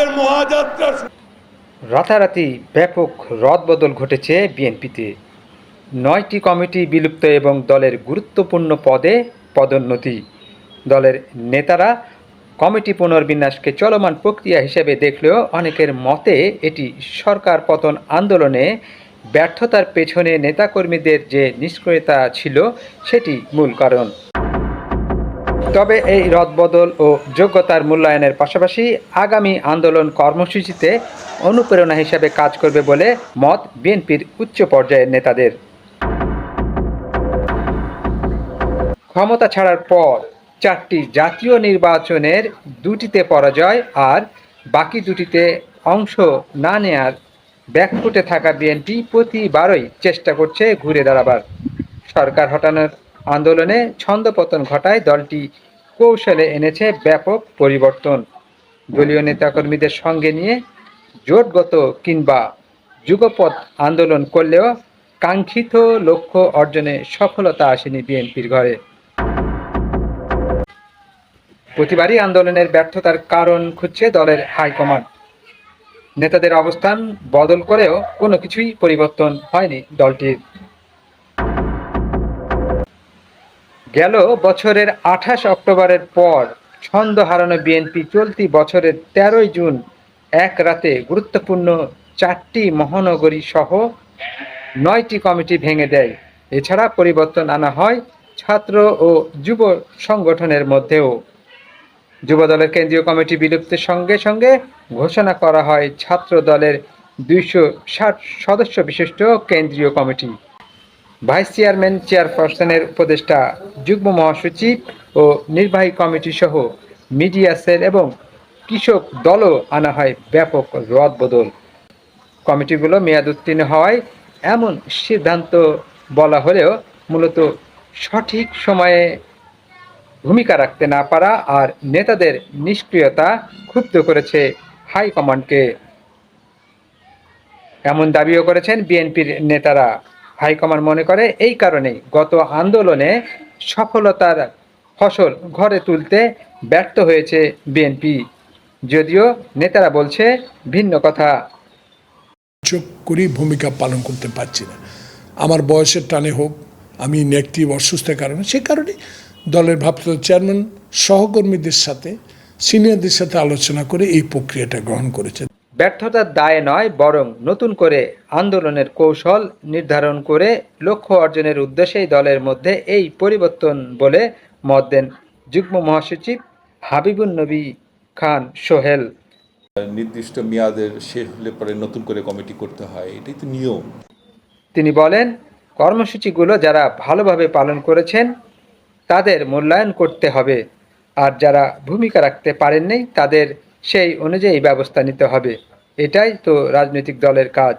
আমাদের মহাযাত্রা। রাতারাতি ব্যাপক রদবদল ঘটেছে বিএনপিতে। ৯টি কমিটি বিলুপ্ত এবং দলের গুরুত্বপূর্ণ পদে পদোন্নতি। দলের নেতারা কমিটি পুনর্বিন্যাসকে চলমান প্রক্রিয়া হিসেবে দেখলেও অনেকের মতে এটি সরকার পতন আন্দোলনে ব্যর্থতার পেছনে নেতাকর্মীদের যে নিষ্ক্রিয়তা ছিল সেটি মূল কারণ। তবে এই রদবদল ও যোগ্যতার মূল্যায়নের পাশাপাশি আগামী আন্দোলন কর্মসূচিতে অনুপ্রেরণা হিসেবে কাজ করবে বলে মত বিএনপির উচ্চ পর্যায়ের নেতাদের। ক্ষমতা ছাড়ার পর 4টি জাতীয় নির্বাচনের 2টিতে পরাজয় আর বাকি 2টিতে অংশ না নেয়ার ব্যাকফুটে থাকা বিএনপি প্রতিবারই চেষ্টা করছে ঘুরে দাঁড়াবার। সরকার হটানোর আন্দোলনে ছন্দপতন ঘটায় দলটি কৌশলে এনেছে ব্যাপক পরিবর্তন। দলীয় নেতাকর্মীদের সঙ্গে নিয়ে জোটগত কিংবা যুগপৎ আন্দোলন করলেও কাঙ্ক্ষিত লক্ষ্য অর্জনে সফলতা আসেনি বিএনপির ঘরে। প্রতিবারই আন্দোলনের ব্যর্থতার কারণ খুঁজছে দলের হাইকমান্ড। নেতাদের অবস্থান বদল করেও কোনো কিছুই পরিবর্তন হয়নি দলটির। গেল বছরের 28 অক্টোবরের পর ছন্দ হারানো বিএনপি চলতি বছরের 13ই জুন এক রাতে গুরুত্বপূর্ণ 4টি মহানগরী সহ 9টি কমিটি ভেঙে দেয়। এছাড়া পরিবর্তন আনা হয় ছাত্র ও যুব সংগঠনের মধ্যেও। যুবদলের কেন্দ্রীয় কমিটি বিলুপ্তির সঙ্গে সঙ্গে ঘোষণা করা হয় ছাত্র দলের 260 সদস্য বিশিষ্ট কেন্দ্রীয় কমিটি। ভাইস চেয়ারম্যান, চেয়ারপারসনের উপদেষ্টা, যুগ্ম মহাসচিব ও নির্বাহী কমিটি সহ মিডিয়া সেল এবং কৃষক দলও আনা হয় ব্যাপক রদবদল। কমিটিগুলো মেয়াদ উত্তীর্ণ হওয়ায় এমন সিদ্ধান্ত বলা হলেও মূলত সঠিক সময়ে ভূমিকা রাখতে না পারা আর নেতাদের নিষ্ক্রিয়তা ক্ষুব্ধ করেছে হাইকমান্ডকে। এমন দাবিও করেছেন বিএনপির নেতারা। হাইকমান্ড মনে করে এই কারণেই গত আন্দোলনে সফলতার ফসল ঘরে তুলতে ব্যর্থ হয়েছে বিএনপি, যদিও নেতারা বলছে ভিন্ন কথা। চোখ করি ভূমিকা পালন করতে পারছি না, আমার বয়সের টানে হোক, আমি নেগেটিভ অসুস্থতার কারণে, সে কারণে দলের ভারপ্রাপ্ত চেয়ারম্যান সহকর্মীদের সাথে, সিনিয়রদের সাথে আলোচনা করে এই প্রক্রিয়াটা গ্রহণ করেছে। ব্যর্থতার দায় নয়, বরং নতুন করে আন্দোলনের কৌশল নির্ধারণ করে লক্ষ্য অর্জনের উদ্দেশ্যেই দলের মধ্যে এই পরিবর্তন বলে মত দেন যুগ্ম মহাসচিব হাবিবুন নবী খান সোহেল। নির্দিষ্ট মেয়াদের শেষ হলে পরে নতুন করে কমিটি করতে হয়, এটাই তো নিয়ম। তিনি বলেন, কর্মসূচিগুলো যারা ভালোভাবে পালন করেছেন তাদের মূল্যায়ন করতে হবে, আর যারা ভূমিকা রাখতে পারেননি তাদের সেই অনুযায়ী ব্যবস্থা নিতে হবে। এটাই তো রাজনৈতিক দলের কাজ।